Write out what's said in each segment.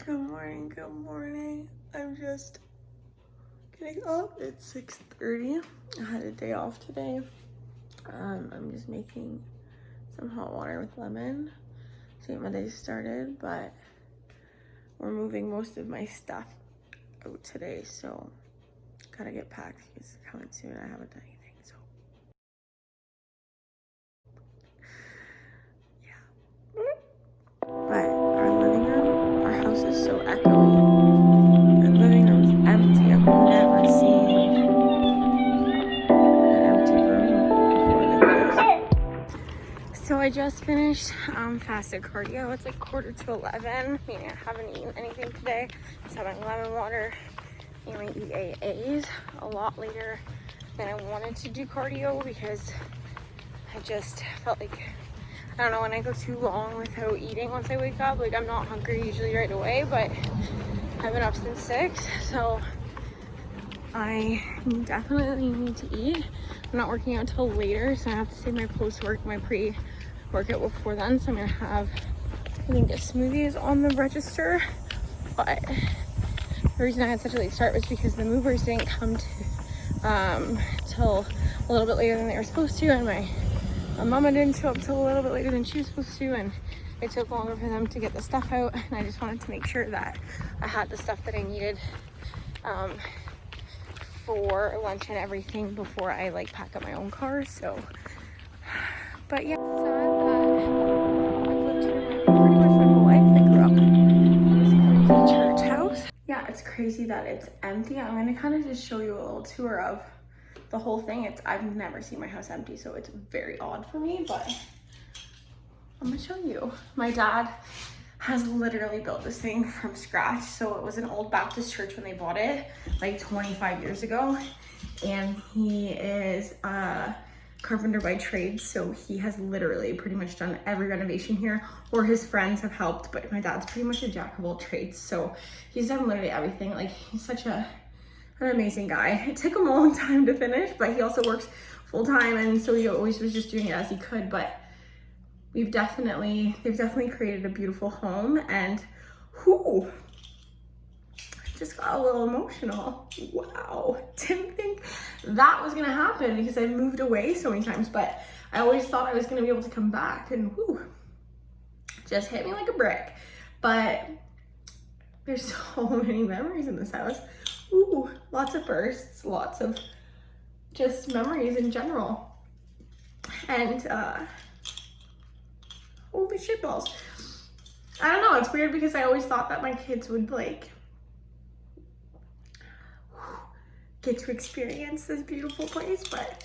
Good morning, good morning. I'm just getting up. It's 6:30. I had a day off today. I'm just making some hot water with lemon to get my day started, but we're moving most of my stuff out today, so gotta get packed. It's coming soon. I haven't done anything, so yeah. But our living room, our house is so echoey. Our living room is empty. I've never seen an empty room before like this. So I just finished fasted cardio. It's like 10:45, meaning I haven't eaten anything today. Just having lemon water, mainly EAAs, a lot later than I wanted to do cardio because I just felt like, I don't know, when I go too long without eating once I wake up, like I'm not hungry usually right away, but I've been up since 6, so I definitely need to eat. I'm not working out till later, so I have to save my post-work, my pre-workout before then, so I'm gonna have, I think, a smoothies on the register. But the reason I had such a late start was because the movers didn't come to till a little bit later than they were supposed to, and my mama didn't show up till a little bit later than she was supposed to, and it took longer for them to get the stuff out, and I just wanted to make sure that I had the stuff that I needed for lunch and everything before I like pack up my own car. So, but yeah, sad that I've lived here pretty much my whole life. I grew up in this crazy church house. Yeah, it's crazy that it's empty. I'm gonna kind of just show you a little tour of the whole thing. I've never seen my house empty, so it's very odd for me, but I'm gonna show you. My dad has literally built this thing from scratch. So it was an old Baptist church when they bought it like 25 years ago, and he is a carpenter by trade, so he has literally pretty much done every renovation here, or his friends have helped, but my dad's pretty much a jack of all trades, so he's done literally everything. Like, he's such an amazing guy. It took him a long time to finish, but he also works full-time, and so he always was just doing it as he could. But they've definitely created a beautiful home, and whoo, just got a little emotional. Wow, didn't think that was gonna happen because I've moved away so many times, but I always thought I was gonna be able to come back, and whoo, just hit me like a brick. But there's so many memories in this house. Ooh, lots of firsts, lots of just memories in general. And holy shit balls. I don't know, it's weird because I always thought that my kids would like get to experience this beautiful place, but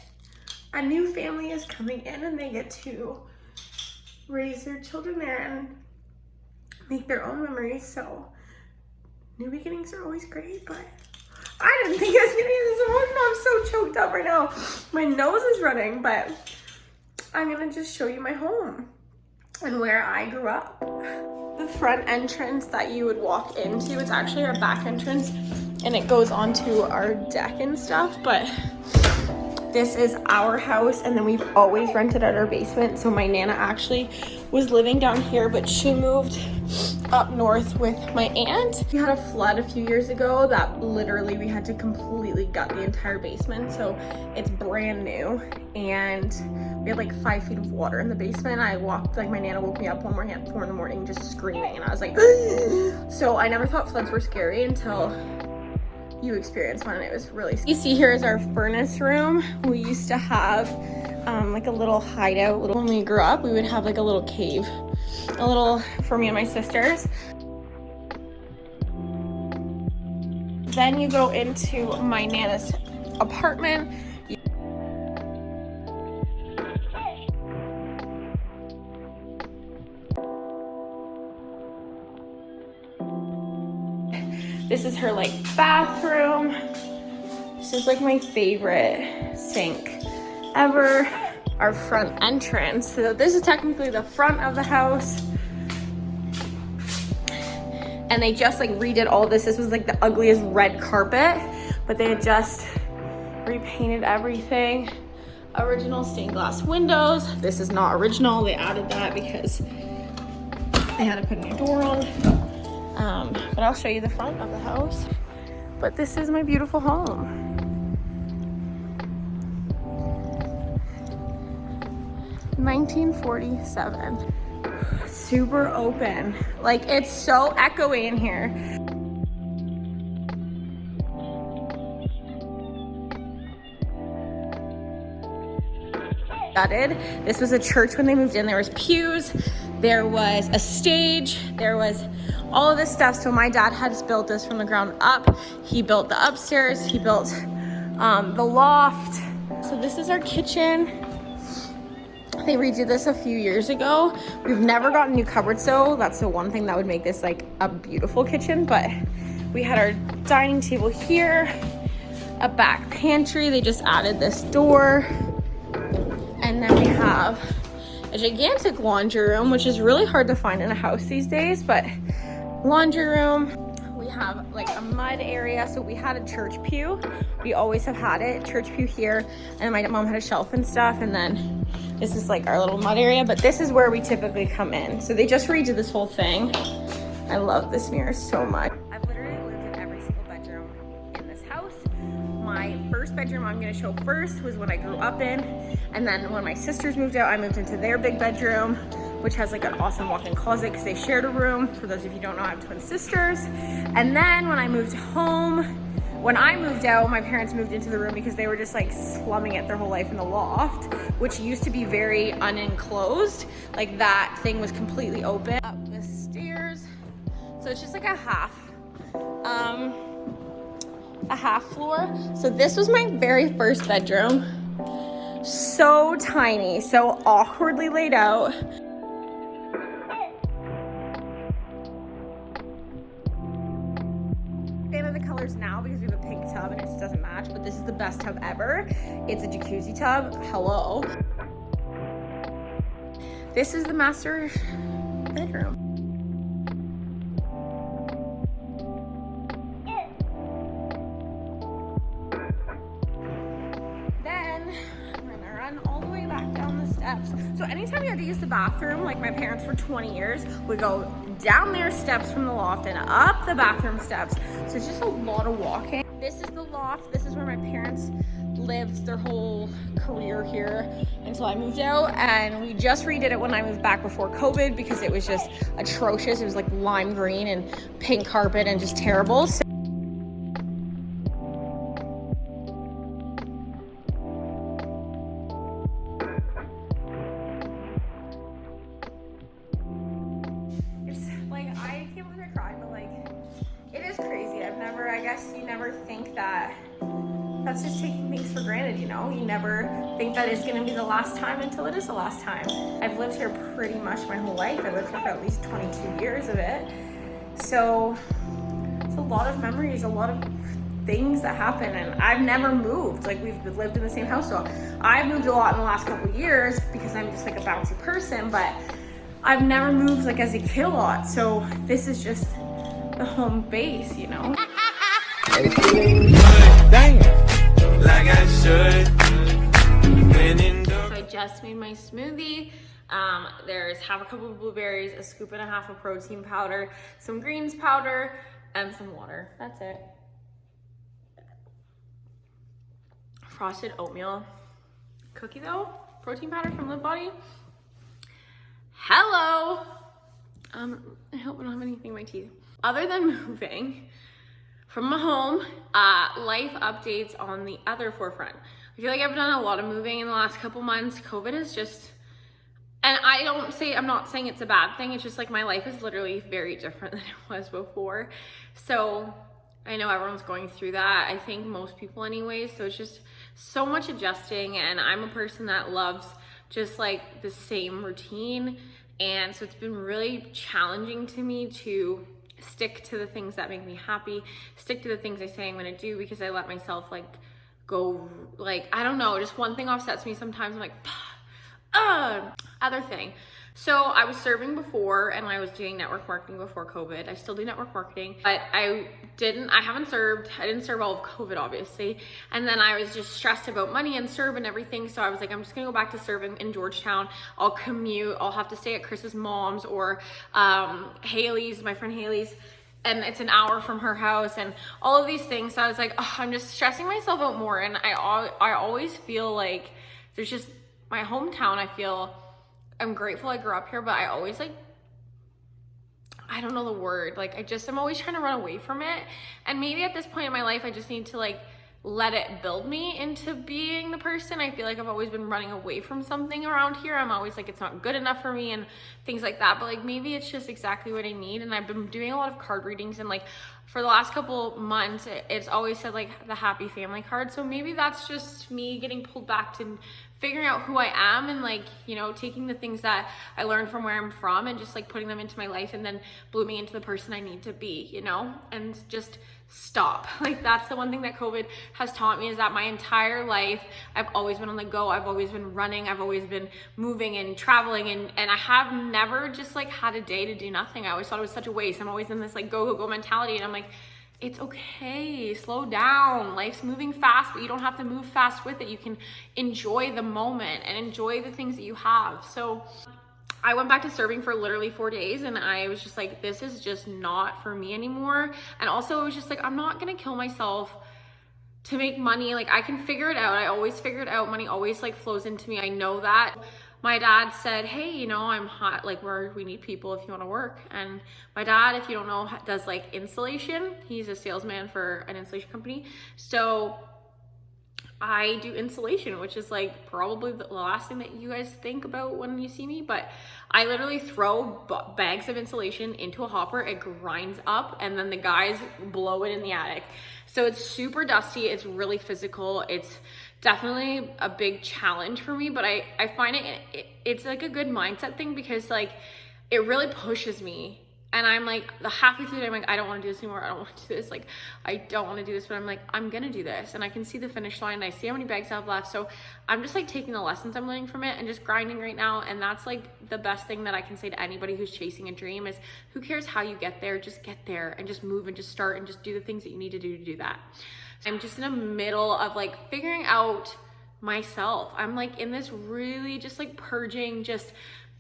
a new family is coming in and they get to raise their children there and make their own memories. So new beginnings are always great, but I didn't think I was gonna get this emotional. I'm so choked up right now. My nose is running, but I'm gonna just show you my home and where I grew up. The front entrance that you would walk into, it's actually our back entrance, and it goes onto our deck and stuff, but this is our house, and then we've always rented out our basement. So my Nana actually was living down here, but she moved up north with my aunt. We had a flood a few years ago that literally we had to completely gut the entire basement, so it's brand new, and we had like 5 feet of water in the basement. I walked, like my Nana woke me up one morning at 4 in the morning just screaming, and I was like so I never thought floods were scary until you experienced one, and it was really scary. You see here is our furnace room. We used to have like a little hideout. When we grew up, we would have like a little cave, a little for me and my sisters. Then you go into my Nana's apartment. This is her like bathroom. This is like my favorite sink ever. Our front entrance. So this is technically the front of the house. And they just like redid all this. This was like the ugliest red carpet, but they had just repainted everything. Original stained glass windows. This is not original. They added that because they had to put a new door on. But I'll show you the front of the house. But this is my beautiful home. (1947). Super open. Like, it's so echoey in here. This was a church when they moved in. There was pews, there was a stage, there was all of this stuff. So my dad had built this from the ground up. He built the upstairs, he built the loft. So this is our kitchen. They redid this a few years ago. We've never gotten new cupboards, so that's the one thing that would make this like a beautiful kitchen. But we had our dining table here, a back pantry. They just added this door. And then we have a gigantic laundry room, which is really hard to find in a house these days, but laundry room. We have like a mud area. So we had a church pew. We always have had it, church pew here. And my mom had a shelf and stuff. And then this is like our little mud area, but this is where we typically come in. So they just redid this whole thing. I love this mirror so much. I've literally lived in every single bedroom in this house. My first bedroom I'm gonna show first was what I grew up in. And then when my sisters moved out, I moved into their big bedroom, which has like an awesome walk-in closet because they shared a room. For those of you who don't know, I have twin sisters. And then when I moved home, when I moved out, my parents moved into the room because they were just like slumming it their whole life in the loft, which used to be very unenclosed. Like that thing was completely open. Up the stairs. So it's just like a half floor. So this was my very first bedroom. So tiny, so awkwardly laid out. Fan of the colors now because we have a pink tub and it just doesn't match, but this is the best tub ever. It's a jacuzzi tub. Hello. This is the master bedroom. So anytime you had to use the bathroom, like my parents for 20 years would go down their steps from the loft and up the bathroom steps. So it's just a lot of walking. This is the loft. This is where my parents lived their whole career here until I moved out. And we just redid it when I moved back before COVID because it was just atrocious. It was like lime green and pink carpet and just terrible. So I guess you never think that that's just taking things for granted, you know? You never think that it's gonna be the last time until it is the last time. I've lived here pretty much my whole life. I lived here for at least 22 years of it. So it's a lot of memories, a lot of things that happen, and I've never moved. Like, we've lived in the same house, so I've moved a lot in the last couple of years because I'm just like a bouncy person, but I've never moved like as a kid a lot. So this is just the home base, you know? Damn, like I should. So I just made my smoothie. There's half a cup of blueberries, a scoop and a half of protein powder, some greens powder, and some water. That's it. Frosted oatmeal cookie though, protein powder from Live Body. Hello. I hope I don't have anything in my teeth. Other than moving from my home, life updates on the other forefront. I feel like I've done a lot of moving in the last couple months. COVID is just, and I'm not saying it's a bad thing. It's just like my life is literally very different than it was before. So I know everyone's going through that. I think most people anyways. So it's just so much adjusting, and I'm a person that loves just like the same routine. And so it's been really challenging to me to stick to the things that make me happy, stick to the things I say I'm gonna do, because I let myself like go, like, I don't know, just one thing offsets me sometimes. I'm like, other thing. So I was serving before, and I was doing network marketing before COVID. I still do network marketing, but I didn't serve all of COVID, obviously. And then I was just stressed about money and serve and everything. So I was like, I'm just gonna go back to serving in Georgetown. I'll commute, I'll have to stay at Chris's mom's or Haley's, my friend Haley's. and it's an hour from her house and all of these things. So I was like, oh, I'm just stressing myself out more. And I always feel like there's just my hometown. I feel I'm grateful I grew up here, but I always like, I don't know the word. Like I'm always trying to run away from it. And maybe at this point in my life, I just need to like let it build me into being the person. I feel like I've always been running away from something around here. I'm always like, it's not good enough for me and things like that. But like, maybe it's just exactly what I need. And I've been doing a lot of card readings, and like for the last couple months, it's always said like the happy family card. So maybe that's just me getting pulled back to figuring out who I am, and like, you know, taking the things that I learned from where I'm from and just like putting them into my life, and then blooming into the person I need to be, you know, and just stop. Like that's the one thing that COVID has taught me, is that my entire life I've always been on the go. I've always been running. I've always been moving and traveling, and I have never just like had a day to do nothing. I always thought it was such a waste. I'm always in this like go mentality, and I'm like, it's okay, slow down. Life's moving fast, but you don't have to move fast with it. You can enjoy the moment and enjoy the things that you have. So I went back to serving for literally 4 days, and I was just like, this is just not for me anymore. And also it was just like, I'm not gonna kill myself to make money. Like I can figure it out. I always figure it out. Money always like flows into me. I know that. My dad said, hey, you know, I'm hot, like we need people if you want to work. And my dad, if you don't know, does like installation. He's a salesman for an installation company. So I do insulation, which is like probably the last thing that you guys think about when you see me, but I literally throw bags of insulation into a hopper, it grinds up, and then the guys blow it in the attic. So it's super dusty, it's really physical, it's definitely a big challenge for me, but I find it's like a good mindset thing, because like it really pushes me. And I'm like, the halfway through the day, I'm like, I don't want to do this anymore. I don't want to do this. Like, I don't want to do this, but I'm like, I'm going to do this. And I can see the finish line, and I see how many bags I have left. So I'm just like taking the lessons I'm learning from it and just grinding right now. And that's like the best thing that I can say to anybody who's chasing a dream is, who cares how you get there? Just get there and just move and just start and just do the things that you need to do that. I'm just in the middle of like figuring out myself. I'm like in this really just like purging, just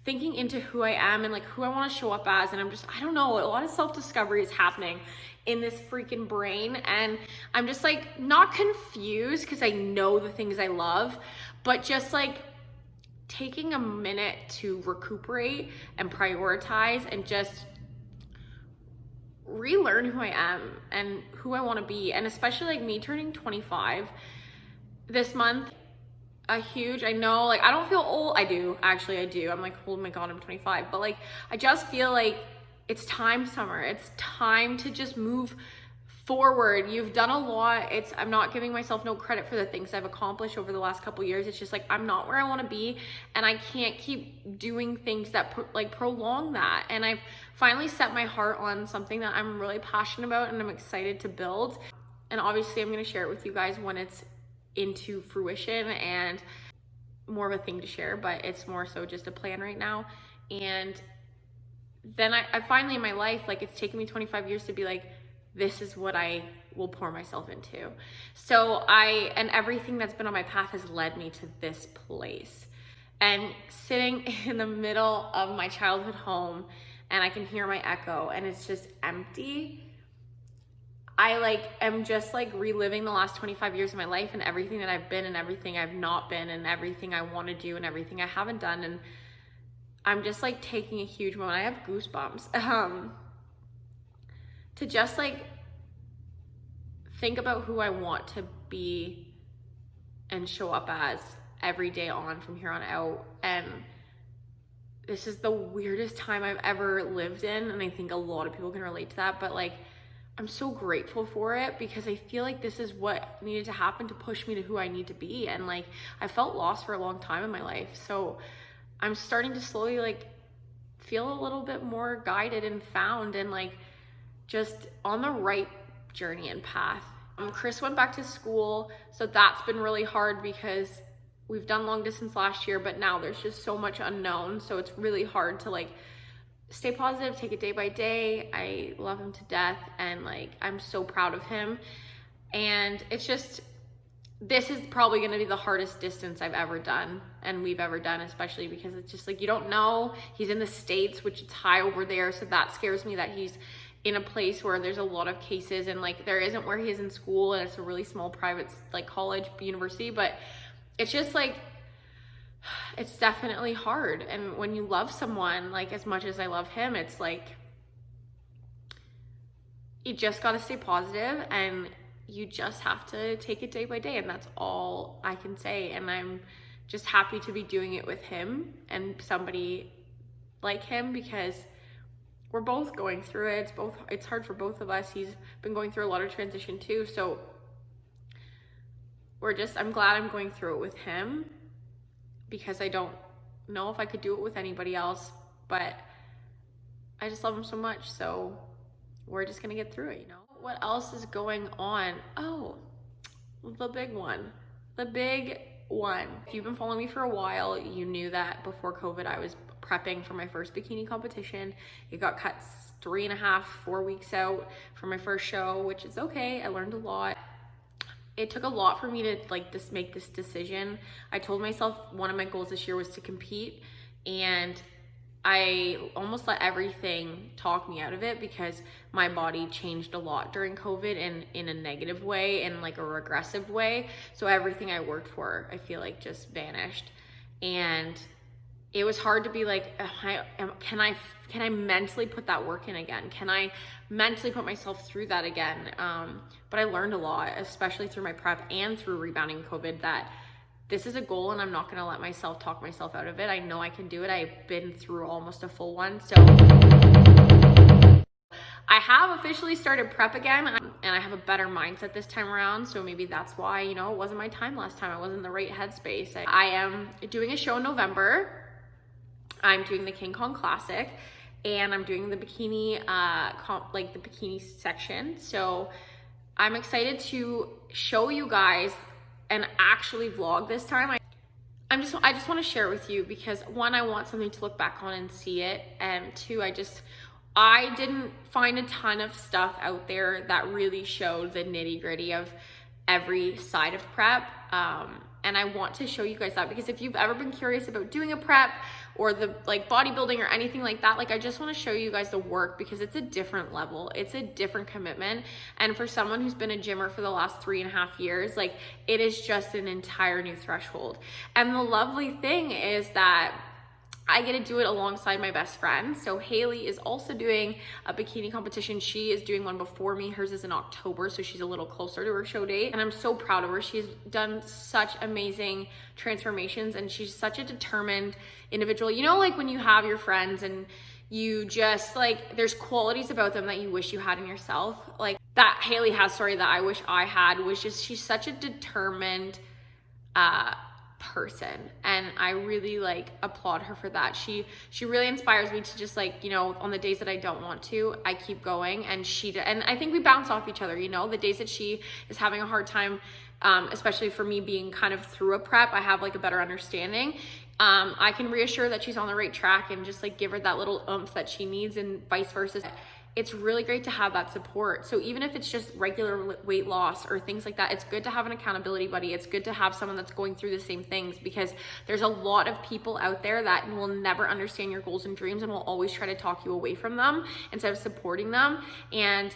thinking into who I am and like who I want to show up as. And I don't know, a lot of self-discovery is happening in this freaking brain. And I'm just like not confused, because I know the things I love, but just like taking a minute to recuperate and prioritize and just relearn who I am and who I want to be. And especially like me turning 25 this month, I know, like, I don't feel old. I do. I'm like, oh my God, I'm 25. But like, I just feel like it's time, Summer. It's time to just move forward. You've done a lot. I'm not giving myself no credit for the things I've accomplished over the last couple years. It's just like, I'm not where I want to be, and I can't keep doing things that prolong that. And I've finally set my heart on something that I'm really passionate about and I'm excited to build. And obviously I'm going to share it with you guys when it's into fruition and more of a thing to share, but it's more so just a plan right now. And then I finally in my life, like, it's taken me 25 years to be like, this is what I will pour myself into. So and everything that's been on my path has led me to this place. And sitting in the middle of my childhood home, and I can hear my echo, and it's just empty. I am just reliving the last 25 years of my life and everything that I've been and everything I've not been and everything I want to do and everything I haven't done. And I'm just taking a huge moment. I have goosebumps to just think about who I want to be and show up as every day on from here on out. And this is the weirdest time I've ever lived in, and I think a lot of people can relate to that, but I'm so grateful for it, because I feel like this is what needed to happen to push me to who I need to be. And I felt lost for a long time in my life, so I'm starting to slowly feel a little bit more guided and found and just on the right journey and path. Chris went back to school, so that's been really hard because we've done long distance last year, but now there's just so much unknown, so it's really hard to stay positive, take it day by day. I love him to death, and I'm so proud of him. And it's just, this is probably going to be the hardest distance I've ever done, and we've ever done, especially because it's just you don't know. He's in the States, which it's high over there, so that scares me that he's in a place where there's a lot of cases, and like there isn't where he is in school, and it's a really small private like college, university, but it's just like, it's definitely hard. And when you love someone like as much as I love him, it's like, you just got to stay positive, and you just have to take it day by day, and that's all I can say. And I'm just happy to be doing it with him and somebody like him, because we're both going through it. It's hard for both of us. He's been going through a lot of transition too, so I'm glad I'm going through it with him, because I don't know if I could do it with anybody else, but I just love him so much, so we're just gonna get through it, you know? What else is going on? Oh, the big one. If you've been following me for a while, you knew that before COVID, I was prepping for my first bikini competition. It got cut 3.5, 4 weeks out for my first show, which is okay. I learned a lot. It took a lot for me to like make this decision. I told myself one of my goals this year was to compete, and I almost let everything talk me out of it, because my body changed a lot during COVID, and in a negative way, and like a regressive way. So everything I worked for, I feel like, just vanished. And it was hard to be like, can I mentally put that work in again? Can I mentally put myself through that again? But I learned a lot, especially through my prep and through rebounding COVID, that this is a goal, and I'm not going to let myself talk myself out of it. I know I can do it. I've been through almost a full one. So I have officially started prep again, and I have a better mindset this time around. So maybe that's why, you know, it wasn't my time last time. I wasn't in the right headspace. I am doing a show in November. I'm doing the King Kong Classic, and I'm doing the bikini, like the bikini section. So I'm excited to show you guys and actually vlog this time. I just want to share it with you, because one, I want something to look back on and see it, and two, I didn't find a ton of stuff out there that really showed the nitty gritty of every side of prep. And I want to show you guys that, because if you've ever been curious about doing a prep or the like bodybuilding or anything like that, like I just want to show you guys the work, because it's a different level, it's a different commitment. And for someone who's been a gymmer for the last 3.5 years, like it is just an entire new threshold. And the lovely thing is that I get to do it alongside my best friend. So Haley is also doing a bikini competition. She is doing one before me. Hers is in October, so she's a little closer to her show date. And I'm so proud of her. She's done such amazing transformations, and she's such a determined individual. You know, like when you have your friends and you just like, there's qualities about them that you wish you had in yourself. Like that Haley has, that I wish I had, was just, she's such a determined, person, and I really like applaud her for that. She really inspires me to just like, you know, on the days that I don't want to, I keep going, and and I think we bounce off each other, you know. The days that she is having a hard time, especially for me being kind of through a prep, I have like a better understanding. I can reassure that she's on the right track and just like give her that little oomph that she needs, and vice versa. It's really great to have that support. So even if it's just regular weight loss or things like that, it's good to have an accountability buddy. It's good to have someone that's going through the same things, because there's a lot of people out there that will never understand your goals and dreams and will always try to talk you away from them instead of supporting them. And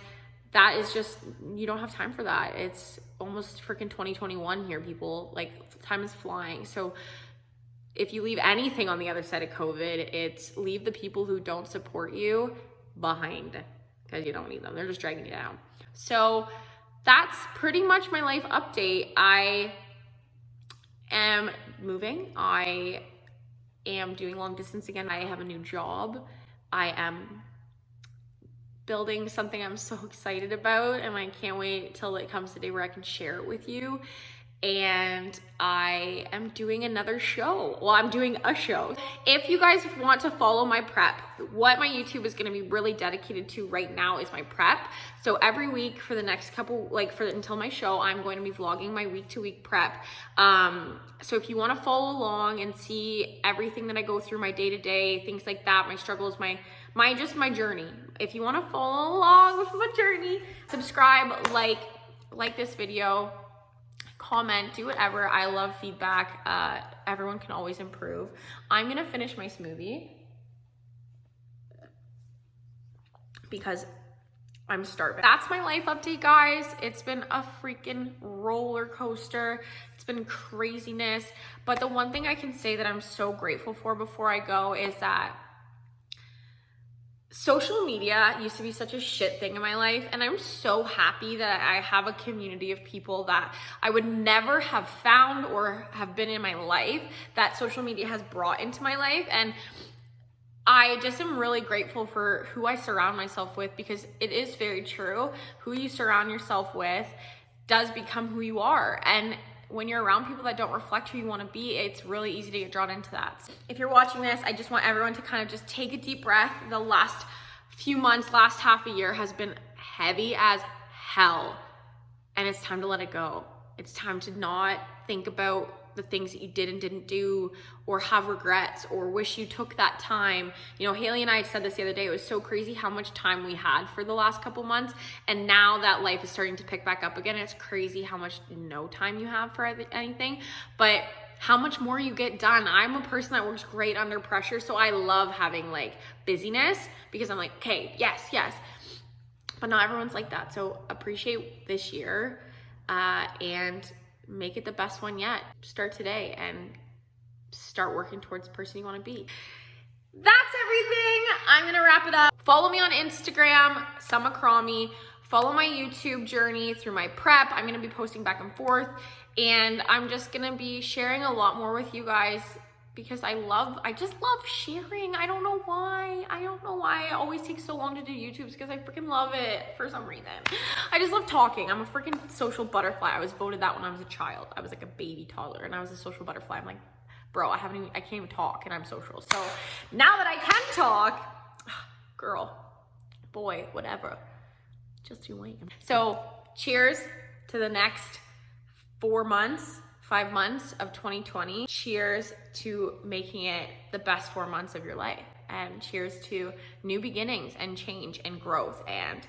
that is just, you don't have time for that. It's almost freaking 2021 here, people. Like, time is flying. So if you leave anything on the other side of COVID, it's leave the people who don't support you behind, because you don't need them. They're just dragging you down. So that's pretty much my life update. I am moving. I am doing long distance again. I have a new job. I am building something I'm so excited about, and I can't wait till it comes the day where I can share it with you. And I am doing another show. Well, I'm doing a show. If you guys want to follow my prep, what my YouTube is gonna be really dedicated to right now is my prep. So every week for the next couple, until my show, I'm going to be vlogging my week-to-week prep. So if you wanna follow along and see everything that I go through, my day-to-day, things like that, my struggles, my journey. If you wanna follow along with my journey, subscribe, like this video, comment, do whatever. I love feedback. Everyone can always improve. I'm gonna finish my smoothie because I'm starving. That's my life update, guys. It's been a freaking roller coaster. It's been craziness. But the one thing I can say that I'm so grateful for before I go is that social media used to be such a shit thing in my life, and I'm so happy that I have a community of people that I would never have found or have been in my life that social media has brought into my life. And I just am really grateful for who I surround myself with, because it is very true. Who you surround yourself with does become who you are. And when you're around people that don't reflect who you want to be, it's really easy to get drawn into that. If you're watching this, I just want everyone to kind of just take a deep breath. The last few months, last half a year has been heavy as hell, and it's time to let it go. It's time to not think about the things that you did and didn't do, or have regrets, or wish you took that time. You know, Haley and I said this the other day, it was so crazy how much time we had for the last couple months, and now that life is starting to pick back up again, it's crazy how much no time you have for anything, but how much more you get done. I'm a person that works great under pressure, so I love having like busyness, because I'm like, okay, yes, but not everyone's like that. So appreciate this year, and make it the best one yet. Start today and start working towards the person you want to be. That's everything. I'm gonna wrap it up. Follow me on Instagram, Sumacrami. Follow my YouTube journey through my prep. I'm gonna be posting back and forth, and I'm just gonna be sharing a lot more with you guys, because I just love sharing. I don't know why it always takes so long to do YouTube, because I freaking love it for some reason. I just love talking. I'm a freaking social butterfly. I was voted that when I was a child. I was like a baby toddler, and I was a social butterfly. I'm like, bro, I can't even talk, and I'm social. So now that I can talk, girl, boy, whatever, just who I am. So cheers to the next 5 months of 2020. Cheers to making it the best 4 months of your life. And cheers to new beginnings and change and growth and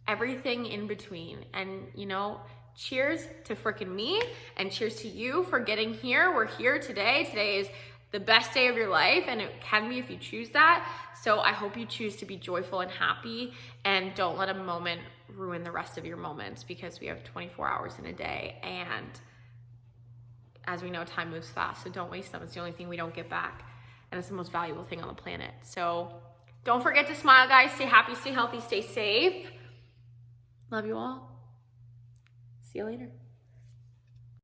everything in between. And you know, cheers to freaking me, and cheers to you for getting here. We're here today. Today is the best day of your life, and it can be if you choose that. So I hope you choose to be joyful and happy, and don't let a moment ruin the rest of your moments, because we have 24 hours in a day, and as we know, time moves fast, so don't waste them. It's the only thing we don't get back, and it's the most valuable thing on the planet. So don't forget to smile, guys. Stay happy, stay healthy, stay safe. Love you all. See you later.